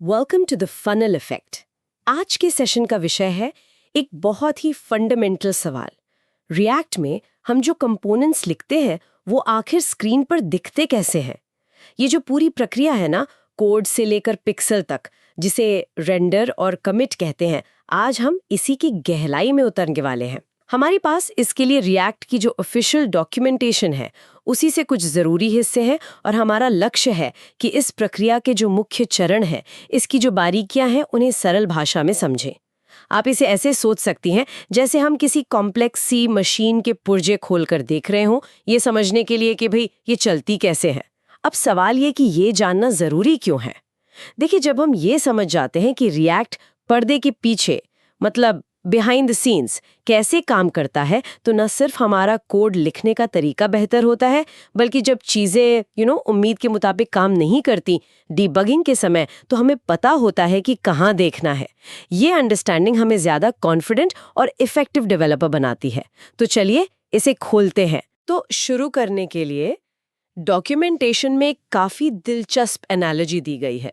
Welcome to the funnel effect. आज के session का विषय है एक बहुत ही फंडामेंटल सवाल। रिएक्ट में हम जो कंपोनेंट्स लिखते हैं वो आखिर स्क्रीन पर दिखते कैसे हैं? ये जो पूरी प्रक्रिया है ना, कोड से लेकर पिक्सल तक, जिसे रेंडर और कमिट कहते हैं, आज हम इसी की गहराई में उतरने वाले हैं। हमारे पास इसके लिए रिएक्ट की जो ऑफिशियल डॉक्यूमेंटेशन है उसी से कुछ ज़रूरी हिस्से हैं और हमारा लक्ष्य है कि इस प्रक्रिया के जो मुख्य चरण हैं, इसकी जो बारीकियां हैं, उन्हें सरल भाषा में समझें। आप इसे ऐसे सोच सकती हैं जैसे हम किसी कॉम्प्लेक्स सी मशीन के पुर्जे खोलकर देख रहे हों, ये समझने के लिए कि भाई ये चलती कैसे है। अब सवाल ये कि ये जानना ज़रूरी क्यों है? देखिए, जब हम ये समझ जाते हैं कि रिएक्ट पर्दे के पीछे, मतलब बिहाइंड द सीन्स, कैसे काम करता है, तो न सिर्फ हमारा कोड लिखने का तरीका बेहतर होता है, बल्कि जब चीज़ें उम्मीद के मुताबिक काम नहीं करती डीबगिंग के समय, तो हमें पता होता है कि कहाँ देखना है। ये अंडरस्टैंडिंग हमें ज़्यादा कॉन्फिडेंट और इफेक्टिव डेवलपर बनाती है। तो चलिए इसे खोलते हैं। तो शुरू करने के लिए डॉक्यूमेंटेशन में एक काफ़ी दिलचस्प एनालॉजी दी गई है।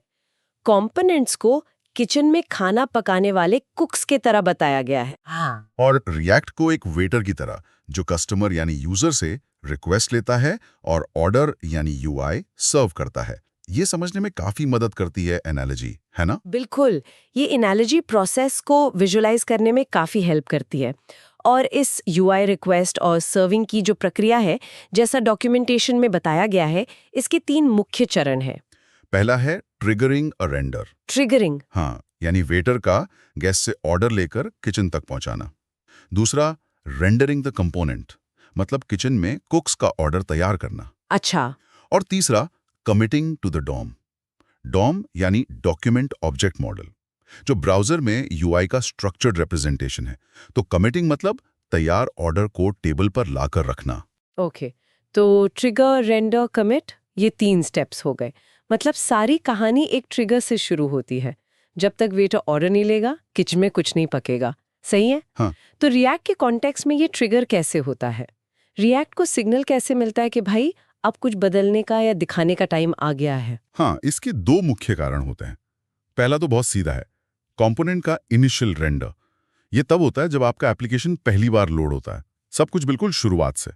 कंपोनेंट्स को किचन में खाना पकाने वाले कुक्स के तरह बताया गया है। और रिएक्ट को एक वेटर की तरह, जो कस्टमर यानी यूजर से रिक्वेस्ट लेता है और ऑर्डर यानी यूआई सर्व करता है। ये समझने में काफी मदद करती है एनालॉजी, है ना? बिल्कुल, ये एनालॉजी प्रोसेस को विजुलाइज करने में काफ़ी हेल्प करती है। और इस यूआई रिक्वेस्ट और सर्विंग की जो प्रक्रिया है, जैसा डॉक्यूमेंटेशन में बताया गया है, इसके 3 मुख्य चरण हैं। पहला है ट्रिगरिंग अ रेंडर। ट्रिगरिंग, हाँ, यानी वेटर का गेस्ट से ऑर्डर लेकर किचन तक पहुंचाना। दूसरा, रेंडरिंग द कंपोनेंट, मतलब किचन में कुक्स का ऑर्डर तैयार करना। अच्छा। और तीसरा, committing to the DOM. DOM यानी डॉक्यूमेंट ऑब्जेक्ट मॉडल, जो ब्राउजर में यूआई का स्ट्रक्चर्ड रिप्रेजेंटेशन है। तो कमिटिंग मतलब तैयार ऑर्डर को टेबल पर लाकर रखना। ओके, तो ट्रिगर, रेंडर, कमिट, ये 3 स्टेप्स हो गए। मतलब सारी कहानी एक ट्रिगर से शुरू होती है। जब तक वेटर ऑर्डर नहीं लेगा, किचन में कुछ नहीं पकेगा। सही है? हाँ। तो रिएक्ट के कॉन्टेक्स्ट में ये ट्रिगर कैसे होता है? रिएक्ट को सिग्नल कैसे मिलता है कि भाई अब कुछ बदलने का या दिखाने का टाइम आ गया है? हाँ, इसके 2 मुख्य कारण होते हैं। पहला तो बहुत सीधा है, कंपोनेंट का इनिशियल रेंडर। ये तब होता है जब आपका एप्लीकेशन पहली बार लोड होता है, सब कुछ बिल्कुल शुरुआत से।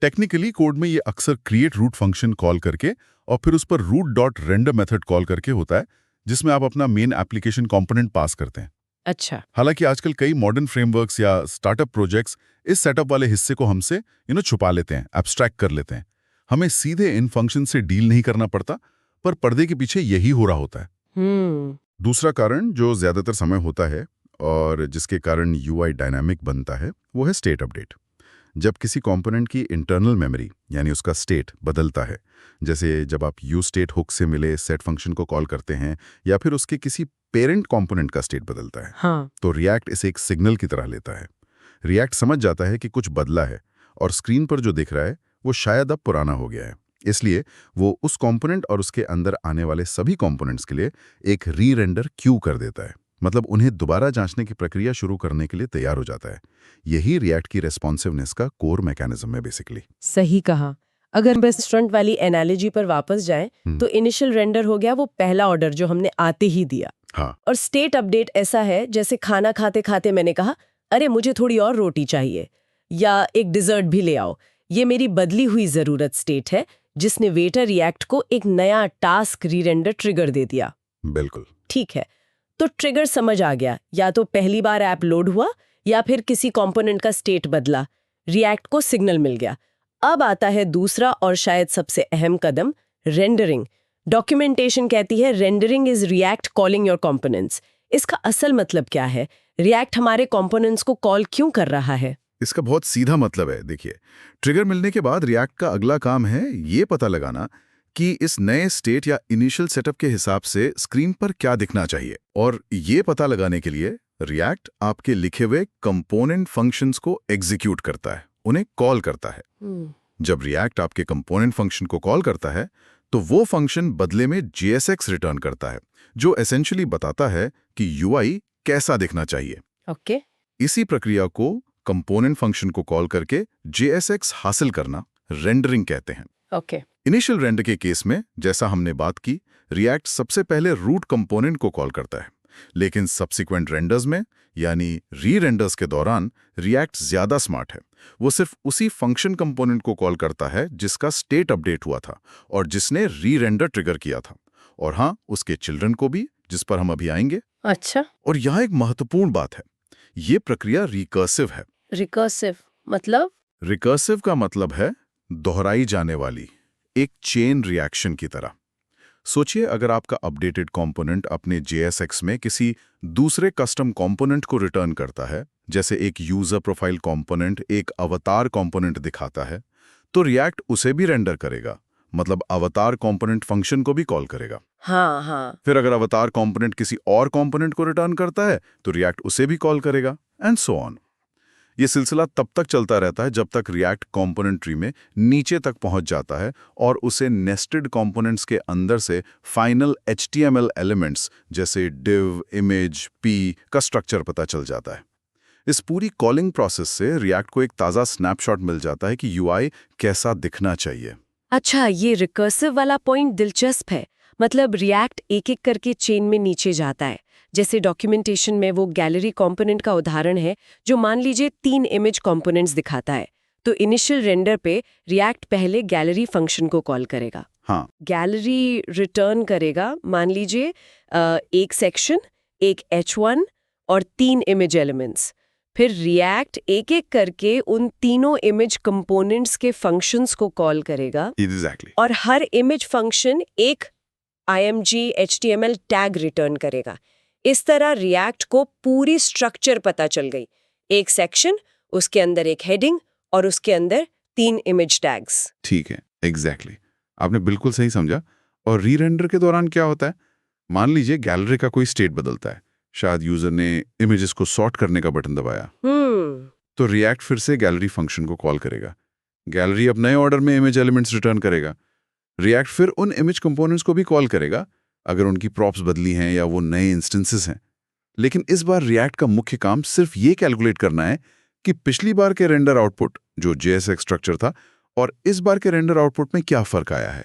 टेक्निकली कोड में ये अक्सर क्रिएट रूट फंक्शन कॉल करके और फिर उस पर root dot render method call करके होता है, जिसमें आप अपना मेन एप्लीकेशन कंपोनेंट पास करते हैं। अच्छा। हालांकि आजकल कई मॉडर्न फ्रेमवर्क्स या स्टार्टअप प्रोजेक्ट्स इस सेटअप वाले हिस्से को हमसे छुपा लेते हैं, एब्स्ट्रैक्ट कर लेते हैं। हमें सीधे इन फंक्शन से डील नहीं करना पड़ता, पर पर्दे के पीछे यही हो रहा होता है। दूसरा कारण जो ज्यादातर समय होता है और जिसके कारण यूआई डायनामिक बनता है, वो है स्टेट अपडेट। जब किसी कंपोनेंट की इंटरनल मेमोरी यानी उसका स्टेट बदलता है, जैसे जब आप यूज स्टेट हुक से मिले सेट फंक्शन को कॉल करते हैं या फिर उसके किसी पेरेंट कंपोनेंट का स्टेट बदलता है, हाँ। तो रिएक्ट इसे एक सिग्नल की तरह लेता है। रिएक्ट समझ जाता है कि कुछ बदला है और स्क्रीन पर जो दिख रहा है वो शायद अब पुराना हो गया है। इसलिए वो उस कंपोनेंट और उसके अंदर आने वाले सभी कंपोनेंट्स के लिए एक री रेंडर क्यू कर देता है, मतलब उन्हें दोबारा जांचने की प्रक्रिया शुरू करने के लिए तैयार हो जाता है। यही रिएक्ट की रेस्पॉन्सिवनेस का कोर मैकेनिज्म है बेसिकली। सही कहा। अगर बस फ्रंट वाली एनालॉजी पर वापस जाएं, तो इनिशियल रेंडर हो गया वो पहला ऑर्डर जो हमने आते ही दिया। हाँ। और स्टेट अपडेट ऐसा है जैसे खाना खाते खाते मैंने कहा, अरे मुझे थोड़ी और रोटी चाहिए, या एक डिजर्ट भी ले आओ। ये मेरी बदली हुई जरूरत स्टेट है, जिसने वेटर रिएक्ट को एक नया टास्क री रेंडर ट्रिगर दे दिया। बिल्कुल ठीक है, तो ट्रिगर समझ आ गया, या तो पहली बार ऐप लोड हुआ या फिर किसी कंपोनेंट का स्टेट बदला, रिएक्ट को सिग्नल मिल गया। अब आता है दूसरा और शायद सबसे अहम कदम, रेंडरिंग। डॉक्यूमेंटेशन कहती है rendering is react calling your components. इसका असल मतलब क्या है? रिएक्ट हमारे कंपोनेंट्स को कॉल क्यों कर रहा है? इसका बहुत सीधा मतलब है, देखिए, ट्रिगर मिलने के बाद रिएक्ट का अगला काम है ये पता लगाना कि इस नए स्टेट या इनिशियल सेटअप के हिसाब से स्क्रीन पर क्या दिखना चाहिए। और ये पता लगाने के लिए रिएक्ट आपके लिखे हुए कंपोनेंट फंक्शंस को एग्जीक्यूट करता है, उन्हें कॉल करता है। जब रिएक्ट आपके कंपोनेंट फंक्शन को कॉल करता है, तो वो फंक्शन बदले में JSX रिटर्न करता है, जो एसेंशियली बताता है कि यूआई कैसा दिखना चाहिए। ओके। इसी प्रक्रिया को कंपोनेंट फंक्शन को कॉल करके JSX हासिल करना रेंडरिंग कहते हैं। ओके। इनिशियल रेंडर के केस में, जैसा हमने बात की, रिएक्ट सबसे पहले रूट कंपोनेंट को कॉल करता है, लेकिन सब्सिक्वेंट रेंडर्स में यानी री रेंडर्स के दौरान रिएक्ट ज्यादा स्मार्ट है। वो सिर्फ उसी फंक्शन कंपोनेंट को कॉल करता है जिसका स्टेट अपडेट हुआ था और जिसने री रेंडर ट्रिगर किया था, और हाँ, उसके चिल्ड्रन को भी, जिस पर हम अभी आएंगे। अच्छा, और यहाँ एक महत्वपूर्ण बात है, ये प्रक्रिया रिकर्सिव है। रिकर्सिव मतलब? रिकर्सिव का मतलब है दोहराई जाने वाली, एक चेन रिएक्शन की तरह। सोचिए, अगर आपका अपडेटेड कंपोनेंट अपने JSX में किसी दूसरे कस्टम कंपोनेंट को रिटर्न करता है, जैसे एक यूजर प्रोफाइल कंपोनेंट एक अवतार कंपोनेंट दिखाता है, तो रिएक्ट उसे भी रेंडर करेगा, मतलब अवतार कंपोनेंट फंक्शन को भी कॉल करेगा। हाँ। फिर अगर अवतार कंपोनेंट किसी और कंपोनेंट को रिटर्न करता है, तो रिएक्ट उसे भी कॉल करेगा, एंड सो ऑन। ये सिलसिला तब तक चलता रहता है जब तक रिएक्ट कंपोनेंट ट्री में नीचे तक पहुंच जाता है और उसे नेस्टेड कंपोनेंट्स के अंदर से फाइनल HTML एलिमेंट्स जैसे div, image, p का स्ट्रक्चर पता चल जाता है। इस पूरी कॉलिंग प्रोसेस से रिएक्ट को एक ताज़ा स्नैपशॉट मिल जाता है कि UI कैसा दिखना चाहिए। अच्छा, ये रिकर्सिव वाला पॉइंट दिलचस्प है। मतलब रिएक्ट एक एक करके चेन में नीचे जाता है। जैसे डॉक्यूमेंटेशन में वो गैलरी कंपोनेंट का उदाहरण है, जो मान लीजिए 3 इमेज कंपोनेंट्स दिखाता है। तो इनिशियल रेंडर पे रिएक्ट पहले गैलरी फंक्शन को कॉल करेगा। हाँ, गैलरी रिटर्न करेगा, मान लीजिए एक सेक्शन, एक H1 और 3 इमेज एलिमेंट्स। फिर रिएक्ट एक एक करके उन तीनों इमेज कंपोनेंट्स के फंक्शंस को कॉल करेगा। एग्जैक्टली। और हर इमेज फंक्शन एक IMG HTML टैग रिटर्न करेगा। इस तरह रिएक्ट को पूरी स्ट्रक्चर पता चल गई। एक सेक्शन, उसके अंदर एक हेडिंग और उसके अंदर 3 इमेज टैग्स। ठीक है, एग्जैक्टली। आपने बिल्कुल सही समझा। और री रेंडर के दौरान क्या होता है, मान लीजिए गैलरी का कोई स्टेट बदलता है, शायद यूजर ने इमेजेस को सॉर्ट करने का बटन दबाया, तो रिएक्ट फिर से गैलरी फंक्शन को कॉल करेगा। गैलरी अब नए ऑर्डर में इमेज एलिमेंट्स रिटर्न करेगा। रिएक्ट फिर उन इमेज कंपोनेंट्स को भी कॉल करेगा अगर उनकी प्रॉप्स बदली हैं या वो नए इंस्टेंसेस हैं। लेकिन इस बार रिएक्ट का मुख्य काम सिर्फ ये कैलकुलेट करना है कि पिछली बार के रेंडर आउटपुट जो JSX स्ट्रक्चर था और इस बार के रेंडर आउटपुट में क्या फर्क आया है।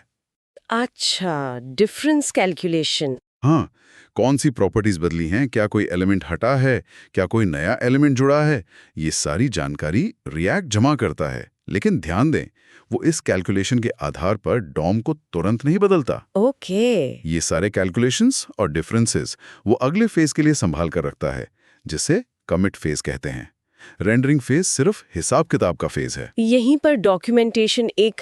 अच्छा, डिफरेंस कैलकुलेशन। हाँ, कौन सी प्रॉपर्टीज बदली हैं, क्या कोई एलिमेंट हटा है, क्या कोई नया एलिमेंट जुड़ा है, ये सारी जानकारी रिएक्ट जमा करता है। लेकिन ध्यान दें, वो इस कैलकुलेशन के आधार पर डॉम को तुरंत नहीं बदलता। ओके। ये सारे कैलकुलेशंस और डिफरेंसेस वो अगले फेज के लिए संभाल कर रखता है, जिसे कमिट फेज कहते हैं। रेंडरिंग फेज सिर्फ हिसाब किताब का फेज है। यहीं पर डॉक्यूमेंटेशन एक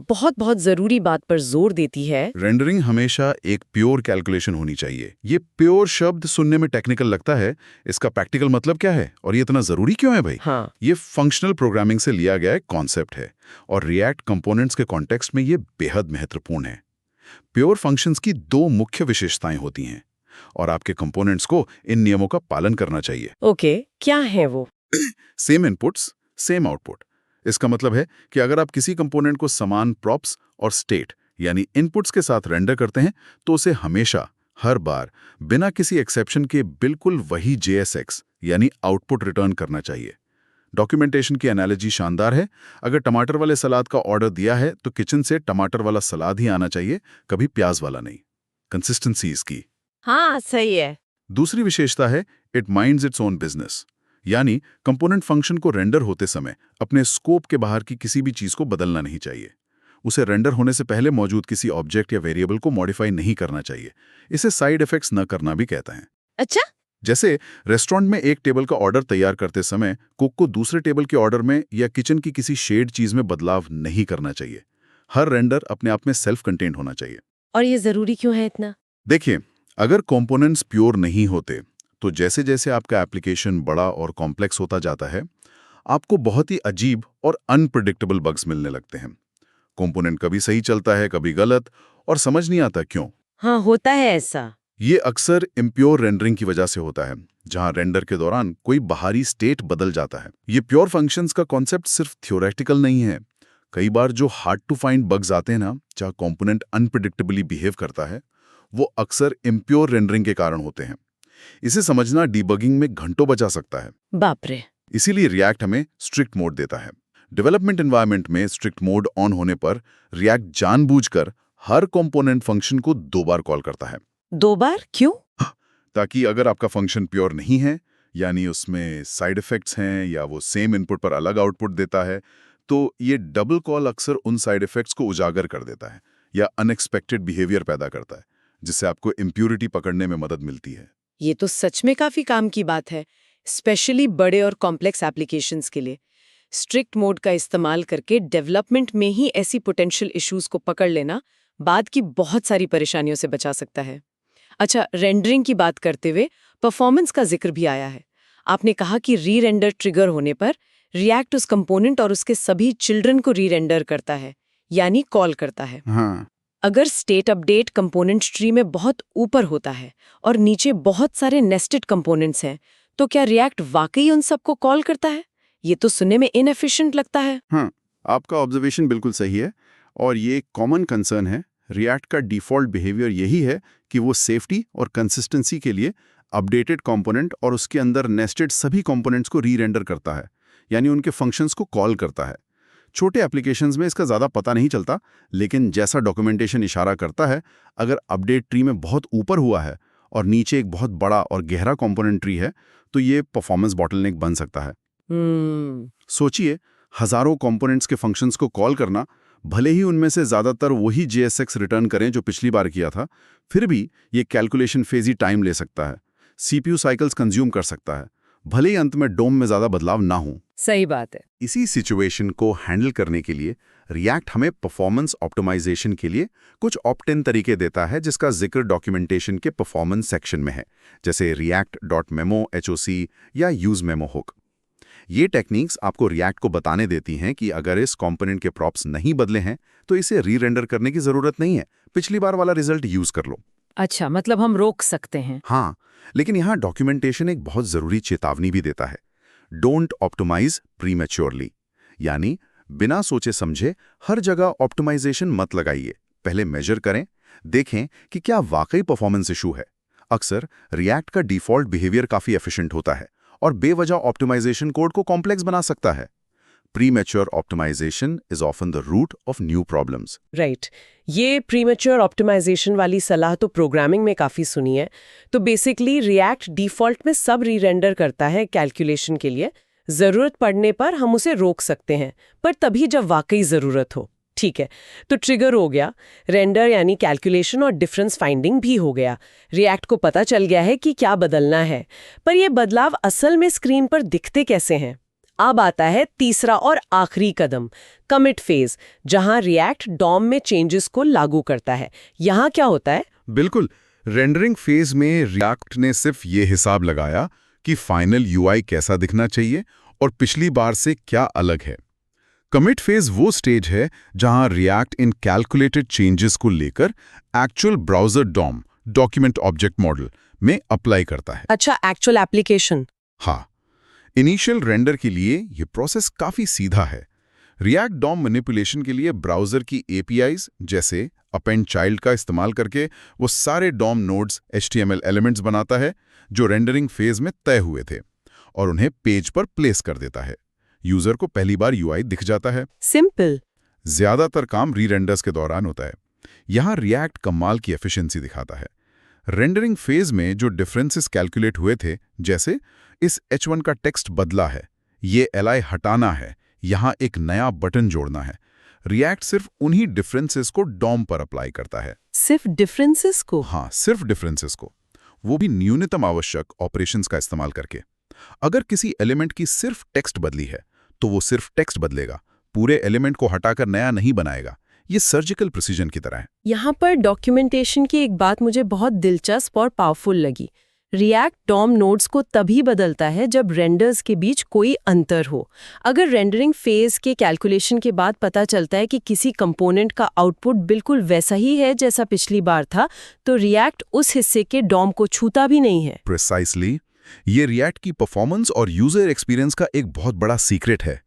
बहुत जरूरी बात पर जोर देती है। रेंडरिंग हमेशा एक प्योर कैलकुलेशन होनी चाहिए। ये प्योर शब्द सुनने में टेक्निकल लगता है, इसका प्रैक्टिकल मतलब क्या है और ये इतना जरूरी क्यों है भाई? हाँ। ये फंक्शनल प्रोग्रामिंग से लिया गया एक कॉन्सेप्ट है और रिएक्ट कंपोनेंट्स के कॉन्टेक्स्ट में ये बेहद महत्वपूर्ण है। प्योर फंक्शंस की 2 मुख्य विशेषताएं होती हैं और आपके कंपोनेंट्स को इन नियमों का पालन करना चाहिए। ओके, क्या है वो? Same inputs, same output. इसका मतलब है कि अगर आप किसी कंपोनेंट को समान प्रॉप्स और स्टेट यानी इनपुट्स के साथ रेंडर करते हैं, तो उसे हमेशा, हर बार, बिना किसी एक्सेप्शन के बिल्कुल वही JSX यानी आउटपुट रिटर्न करना चाहिए। डॉक्यूमेंटेशन की एनालॉजी शानदार है। अगर टमाटर वाले सलाद का ऑर्डर दिया है तो किचन से टमाटर वाला सलाद ही आना चाहिए, कभी प्याज वाला नहीं। कंसिस्टेंसी इसकी। हाँ, सही है। दूसरी विशेषता है it minds its own business, यानी कंपोनेंट फंक्शन को रेंडर होते समय अपने स्कोप के बाहर की किसी भी चीज को बदलना नहीं चाहिए। उसे रेंडर होने से पहले मौजूद किसी ऑब्जेक्ट या वेरिएबल को मॉडिफाई नहीं करना चाहिए। इसे साइड इफेक्ट्स न करना भी कहता है। अच्छा। जैसे रेस्टोरेंट में एक टेबल का ऑर्डर तैयार करते समय कुक को दूसरे टेबल के ऑर्डर में या किचन की किसी शेड चीज में बदलाव नहीं करना चाहिए। हर रेंडर अपने आप में सेल्फ कंटेन्ड होना चाहिए। और ये जरूरी क्यों है इतना? देखिए, अगर कंपोनेंट्स प्योर नहीं होते तो जैसे जैसे आपका एप्लीकेशन बड़ा और कॉम्प्लेक्स होता जाता है, आपको बहुत ही अजीब और अनप्रेडिक्टेबल बग्स मिलने लगते हैं। कंपोनेंट कभी सही चलता है, कभी गलत, और समझ नहीं आता क्यों। हाँ, होता है ऐसा। ये अक्सर इम्प्योर रेंडरिंग की वजह से होता है, जहां रेंडर के दौरान कोई बाहरी स्टेट बदल जाता है। ये प्योर फंक्शंस का कॉन्सेप्ट सिर्फ थ्योरेटिकल नहीं है। कई बार जो हार्ड टू फाइंड बग्स आते हैं ना, जहां कंपोनेंट अनप्रेडिक्टेबली बिहेव करता है, वो अक्सर इम्प्योर रेंडरिंग के कारण होते हैं। इसे समझना डीबगिंग में घंटों बचा सकता है। बाप रे। इसीलिए रिएक्ट हमें स्ट्रिक्ट मोड देता है। डेवलपमेंट एनवायरनमेंट में स्ट्रिक्ट मोड ऑन होने पर रिएक्ट जानबूझकर हर कंपोनेंट फंक्शन को 2 बार कॉल करता है। 2 बार क्यों? ताकि अगर आपका फंक्शन प्योर नहीं है, यानी उसमें साइड इफेक्ट्स हैं या वो सेम इनपुट पर अलग आउटपुट देता है, तो ये डबल कॉल अक्सर उन साइड इफेक्ट्स को उजागर कर देता है या अनएक्सपेक्टेड बिहेवियर पैदा करता है, जिससे आपको इम्प्यूरिटी पकड़ने में मदद मिलती है। ये तो सच में काफी काम की बात है, स्पेशली बड़े और कॉम्प्लेक्स एप्लीकेशंस के लिए। स्ट्रिक्ट मोड का इस्तेमाल करके डेवलपमेंट में ही ऐसी पोटेंशियल इश्यूज को पकड़ लेना बाद की बहुत सारी परेशानियों से बचा सकता है। अच्छा, रेंडरिंग की बात करते हुए परफॉर्मेंस का जिक्र भी आया है। आपने कहा कि री रेंडर ट्रिगर होने पर रिएक्ट उस कंपोनेंट और उसके सभी चिल्ड्रन को री रेंडर करता है, यानी कॉल करता है। हाँ, अगर स्टेट अपडेट कंपोनेंट ट्री में बहुत ऊपर होता है और नीचे बहुत सारे नेस्टेड कंपोनेंट्स हैं, तो क्या रिएक्ट वाकई उन सबको कॉल करता है? ये तो सुनने में इनएफिशिएंट लगता है। हाँ, आपका ऑब्जर्वेशन बिल्कुल सही है और ये एक कॉमन कंसर्न है। रिएक्ट का डिफ़ॉल्ट बिहेवियर यही है कि वो सेफ्टी और कंसिस्टेंसी के लिए अपडेटेड कंपोनेंट और उसके अंदर नेस्टेड सभी कंपोनेंट्स को री-रेंडर करता है, यानी उनके फंक्शंस को कॉल करता है। छोटे एप्लीकेशंस में इसका ज़्यादा पता नहीं चलता, लेकिन जैसा डॉक्यूमेंटेशन इशारा करता है, अगर अपडेट ट्री में बहुत ऊपर हुआ है और नीचे एक बहुत बड़ा और गहरा कंपोनेंट ट्री है, तो ये परफॉर्मेंस बॉटलनेक बन सकता है। सोचिए, हजारों कंपोनेंट्स के फंक्शंस को कॉल करना, भले ही उनमें से ज़्यादातर वही JSX रिटर्न करें जो पिछली बार किया था, फिर भी ये कैलकुलेशन फेज ही टाइम ले सकता है, CPU साइकिल्स कंज्यूम कर सकता है, भले ही अंत में डोम में ज़्यादा बदलाव ना हो। सही बात है। इसी सिचुएशन को हैंडल करने के लिए रिएक्ट हमें परफॉर्मेंस ऑप्टिमाइजेशन के लिए कुछ ऑप्ट-इन तरीके देता है, जिसका जिक्र डॉक्यूमेंटेशन के परफॉर्मेंस सेक्शन में है, जैसे react.memo HOC या useMemo hook। ये टेक्निक्स आपको रिएक्ट को बताने देती हैं कि अगर इस कंपोनेंट के प्रॉप्स नहीं बदले हैं तो इसे री-रेंडर करने की जरूरत नहीं है, पिछली बार वाला रिजल्ट यूज कर लो। अच्छा, मतलब हम रोक सकते हैं। हाँ, लेकिन यहाँ डॉक्यूमेंटेशन एक बहुत जरूरी चेतावनी भी देता है। डोंट ऑप्टिमाइज प्रीमैच्योरली, यानी बिना सोचे समझे हर जगह ऑप्टिमाइजेशन मत लगाइए। पहले मेजर करें, देखें कि क्या वाकई परफॉर्मेंस इशू है। अक्सर रिएक्ट का डिफॉल्ट बिहेवियर काफी एफिशिएंट होता है और बेवजह ऑप्टिमाइजेशन कोड को कॉम्प्लेक्स बना सकता है। Premature optimization is often the root of new problems. Right, ये प्रीमैच्योर ऑप्टिमाइजेशन वाली सलाह तो प्रोग्रामिंग में काफी सुनी है। तो बेसिकली रिएक्ट डिफॉल्ट में सब री-रेंडर करता है कैलकुलेशन के लिए। जरूरत पड़ने पर हम उसे रोक सकते हैं, पर तभी जब वाकई जरूरत हो। ठीक है, तो ट्रिगर हो गया, रेंडर यानी कैलकुलेशन और डिफरेंस फाइंडिंग भी हो गया। रिएक्ट को पता चल गया है कि क्या बदलना है, पर ये बदलाव असल में स्क्रीन पर दिखते कैसे हैं? अब आता है तीसरा और आखिरी कदम, कमिट फेज, जहां रिएक्ट डॉम में चेंजेस को लागू करता है। यहाँ क्या होता है? बिल्कुल, रेंडरिंग फेज में रिएक्ट ने सिर्फ ये हिसाब लगाया कि फाइनल UI कैसा दिखना चाहिए और पिछली बार से क्या अलग है। कमिट फेज वो स्टेज है जहां रिएक्ट इन कैलकुलेटेड चेंजेस को लेकर actual browser DOM, document object model, में अप्लाई करता है। अच्छा, एक्चुअल एप्लीकेशन। हाँ, इनिशियल रेंडर के लिए ये प्रोसेस काफी सीधा है। रिएक्ट डॉम मैनिपुलेशन के लिए ब्राउजर की APIs जैसे अपेंड चाइल्ड का इस्तेमाल करके वो सारे डॉम नोड्स HTML एलिमेंट्स बनाता है जो रेंडरिंग फेज में तय हुए थे और उन्हें पेज पर प्लेस कर देता है। यूजर को पहली बार UI दिख जाता है। सिंपल। ज्यादातर काम री-रेंडर्स के दौरान होता है। यहाँ रिएक्ट कमाल की एफिशिएंसी दिखाता है। रेंडरिंग फेज में जो डिफरेंसेस कैलकुलेट हुए थे, जैसे इस H1 का टेक्स्ट बदला है, ये LI हटाना है, यहाँ एक नया बटन जोड़ना है, रिएक्ट सिर्फ उन्हीं डिफरेंसेस को डॉम पर अप्लाई करता है। सिर्फ डिफरेंसेस को? हाँ, सिर्फ डिफरेंसेस को, वो भी न्यूनतम आवश्यक ऑपरेशंस का इस्तेमाल करके। अगर किसी एलिमेंट की सिर्फ टेक्स्ट बदली है तो वो सिर्फ टेक्स्ट बदलेगा, पूरे एलिमेंट को हटाकर नया नहीं बनाएगा। ये सर्जिकल प्रिसीजन की तरह है। यहाँ पर डॉक्यूमेंटेशन की एक बात मुझे बहुत दिलचस्प और पावरफुल लगी। रिएक्ट डॉम नोड्स को तभी बदलता है जब रेंडर्स के बीच कोई अंतर हो। अगर रेंडरिंग फेज के कैलकुलेशन के बाद पता चलता है कि किसी कंपोनेंट का आउटपुट बिल्कुल वैसा ही है जैसा पिछली बार था, तो रिएक्ट उस हिस्से के डॉम को छूता भी नहीं है। प्रिसाइसली, ये रिएक्ट की परफॉर्मेंस और यूजर एक्सपीरियंस का एक बहुत बड़ा सीक्रेट है।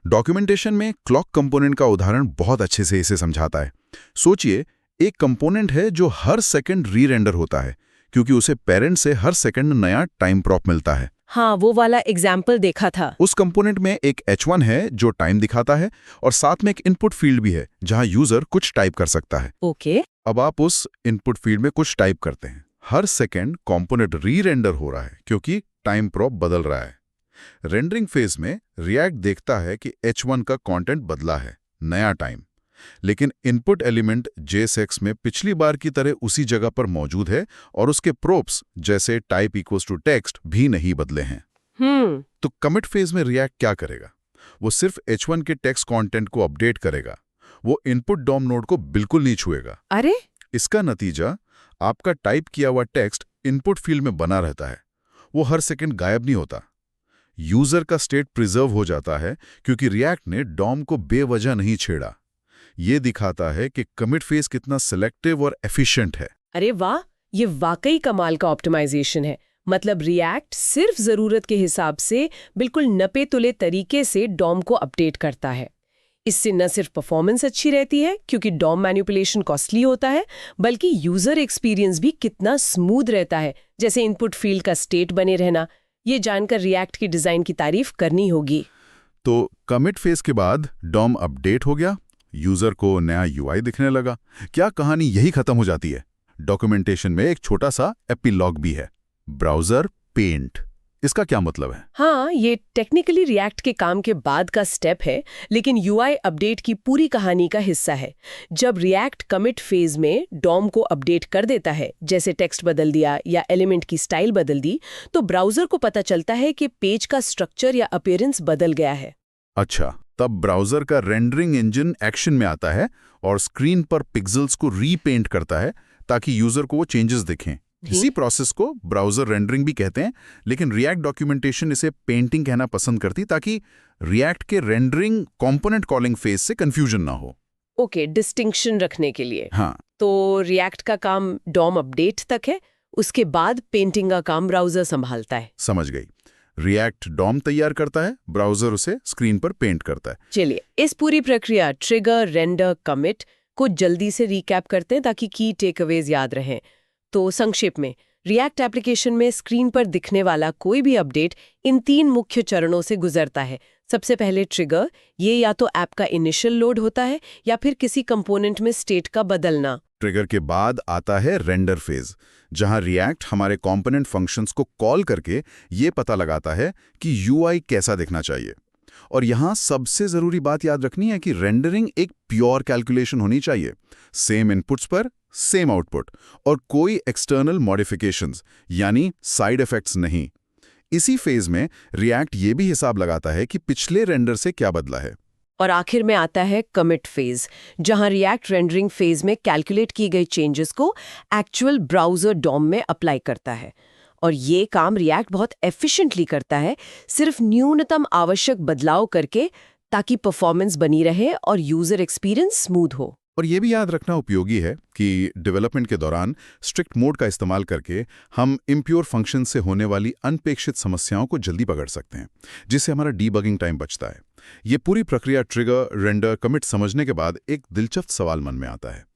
डॉक्यूमेंटेशन में क्लॉक कंपोनेंट का उदाहरण बहुत अच्छे से इसे समझाता है। सोचिए, एक कंपोनेंट है जो हर सेकंड री-रेंडर होता है क्योंकि उसे पेरेंट से हर सेकंड नया टाइम प्रॉप मिलता है। हाँ, वो वाला एग्जाम्पल देखा था। उस कंपोनेंट में एक H1 है जो टाइम दिखाता है और साथ में एक इनपुट फील्ड भी है जहां यूजर कुछ टाइप कर सकता है। ओके। अब आप उस इनपुट फील्ड में कुछ टाइप करते हैं। हर सेकेंड कंपोनेंट री-रेंडर हो रहा है क्योंकि टाइम प्रोब बदल रहा है। रेंडरिंग फेज में रिएक्ट देखता है कि H1 का कंटेंट बदला है, नया टाइम, लेकिन इनपुट एलिमेंट JSX में पिछली बार की तरह उसी जगह पर मौजूद है और उसके प्रोब्स जैसे टाइप इक्वल्स टू टेक्स्ट भी नहीं बदले हैं। तो कमिट फेज में रिएक्ट क्या करेगा? वो सिर्फ H1 के टेक्स्ट कंटेंट को अपडेट करेगा। वो इनपुट डॉम नोड को बिल्कुल नहीं छुएगा। अरे, इसका नतीजा आपका टाइप किया हुआ टेक्स्ट इनपुट फील्ड में बना रहता है। वो हर सेकंड गायब नहीं होता। यूजर का स्टेट प्रिजर्व हो जाता है क्योंकि रिएक्ट ने डॉम को बेवजह नहीं छेड़ा। ये दिखाता है कि कमिट फेज कितना सिलेक्टिव और एफिशिएंट है। अरे वाह, ये वाकई कमाल का ऑप्टिमाइजेशन है। मतलब रिएक्ट सिर्फ जरूरत के हिसाब से बिल्कुल नपे तुले तरीके से डॉम को अपडेट करता है। इससे न सिर्फ परफॉर्मेंस अच्छी रहती है क्योंकि डॉम मैनिपुलेशन कॉस्टली होता है, बल्कि यूजर एक्सपीरियंस भी कितना स्मूथ रहता है, जैसे इनपुट फील्ड का स्टेट बने रहना। ये जानकर रिएक्ट की डिजाइन की तारीफ करनी होगी। तो कमिट फेज के बाद डॉम अपडेट हो गया, यूजर को नया UI दिखने लगा। क्या कहानी यही खत्म हो जाती है? डॉक्यूमेंटेशन में एक छोटा सा एपिलॉग भी है, ब्राउजर पेंट। इसका क्या मतलब है? हाँ, ये टेक्निकली रिएक्ट के काम के बाद का स्टेप है, लेकिन UI अपडेट की पूरी कहानी का हिस्सा है। जब रिएक्ट कमिट फेज में डॉम को अपडेट कर देता है, जैसे टेक्स्ट बदल दिया या एलिमेंट की स्टाइल बदल दी, तो ब्राउजर को पता चलता है कि पेज का स्ट्रक्चर या अपीयरेंस बदल गया है। अच्छा, तब ब्राउजर का रेंडरिंग इंजन एक्शन में आता है और स्क्रीन पर पिक्सेल्स को रीपेंट करता है ताकि यूजर को वो चेंजेस दिखें। इसी प्रोसेस को ब्राउजर रेंडरिंग भी कहते हैं, लेकिन रिएक्ट डॉक्यूमेंटेशन इसे पेंटिंग कहना पसंद करती ताकि रिएक्ट के रेंडरिंग कंपोनेंट कॉलिंग फेज से कंफ्यूजन ना हो। ओके, डिस्टिंक्शन रखने के लिए। हाँ, तो रिएक्ट का काम डॉम अपडेट तक है, उसके बाद पेंटिंग का काम ब्राउजर संभालता है। समझ गई। रिएक्ट डॉम तैयार करता है, ब्राउजर उसे स्क्रीन पर पेंट करता है। चलिए, इस पूरी प्रक्रिया ट्रिगर, रेंडर, कमिट को जल्दी से रिकैप करते हैं ताकि की टेकअवेज याद रहें। तो संक्षेप में, रिएक्ट एप्लीकेशन में स्क्रीन पर दिखने वाला कोई भी अपडेट इन 3 मुख्य चरणों से गुजरता है। सबसे पहले ट्रिगर, ये या तो ऐप का इनिशियल लोड होता है या फिर किसी कंपोनेंट में स्टेट का बदलना। ट्रिगर के बाद आता है रेंडर फेज, जहां रिएक्ट हमारे कंपोनेंट फंक्शंस को कॉल करके ये पता लगाता है कि UI कैसा दिखना चाहिए। और यहां सबसे जरूरी बात याद रखनी है कि रेंडरिंग एक प्योर कैलकुलेशन होनी चाहिए, सेम इनपुट्स पर सेम आउटपुट, और कोई एक्सटर्नल मॉडिफिकेशंस यानी साइड इफेक्ट्स नहीं। इसी फेज में रिएक्ट ये भी हिसाब लगाता है कि पिछले रेंडर से क्या बदला है। और आखिर में आता है कमिट फेज, जहां रिएक्ट रेंडरिंग फेज में कैलकुलेट की गई चेंजेस को एक्चुअल ब्राउजर डॉम में अप्लाई करता है। और ये काम रिएक्ट बहुत एफिशिएंटली करता है, सिर्फ न्यूनतम आवश्यक बदलाव करके, ताकि परफॉर्मेंस बनी रहे और यूजर एक्सपीरियंस स्मूथ हो। और ये भी याद रखना उपयोगी है कि डेवलपमेंट के दौरान स्ट्रिक्ट मोड का इस्तेमाल करके हम इम्प्योर फंक्शन से होने वाली अनपेक्षित समस्याओं को जल्दी पकड़ सकते हैं, जिससे हमारा डीबगिंग टाइम बचता है। ये पूरी प्रक्रिया ट्रिगर, रेंडर, कमिट समझने के बाद एक दिलचस्प सवाल मन में आता है।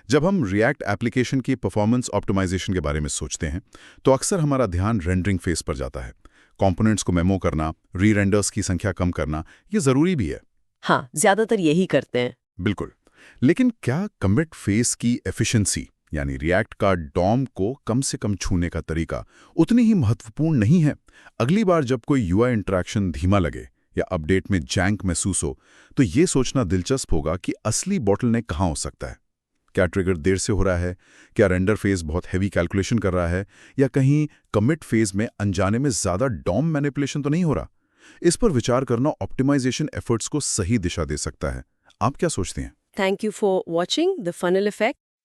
जब हम रिएक्ट एप्लीकेशन की परफॉर्मेंस ऑप्टिमाइजेशन के बारे में सोचते हैं, तो अक्सर हमारा ध्यान रेंडरिंग फेज पर जाता है। कंपोनेंट्स को मेमो करना, री-रेंडर्स की संख्या कम करना, ये जरूरी भी है। हाँ, ज्यादातर यही करते हैं। बिल्कुल, लेकिन क्या कमिट फेज की एफिशिएंसी यानी रिएक्ट का डॉम को कम से कम छूने का तरीका उतनी ही महत्वपूर्ण नहीं है? अगली बार जब कोई UI इंटरेक्शन धीमा लगे या अपडेट में जैंक महसूस हो, तो ये सोचना दिलचस्प होगा कि असली बॉटलनेक कहाँ हो सकता है। क्या ट्रिगर देर से हो रहा है? क्या रेंडर फेज बहुत हैवी कैलकुलेशन कर रहा है? या कहीं कमिट फेज में अनजाने में ज्यादा डॉम मैनिपुलेशन तो नहीं हो रहा? इस पर विचार करना ऑप्टिमाइजेशन एफर्ट्स को सही दिशा दे सकता है। आप क्या सोचते हैं? Thank you for watching The Funnel Effect.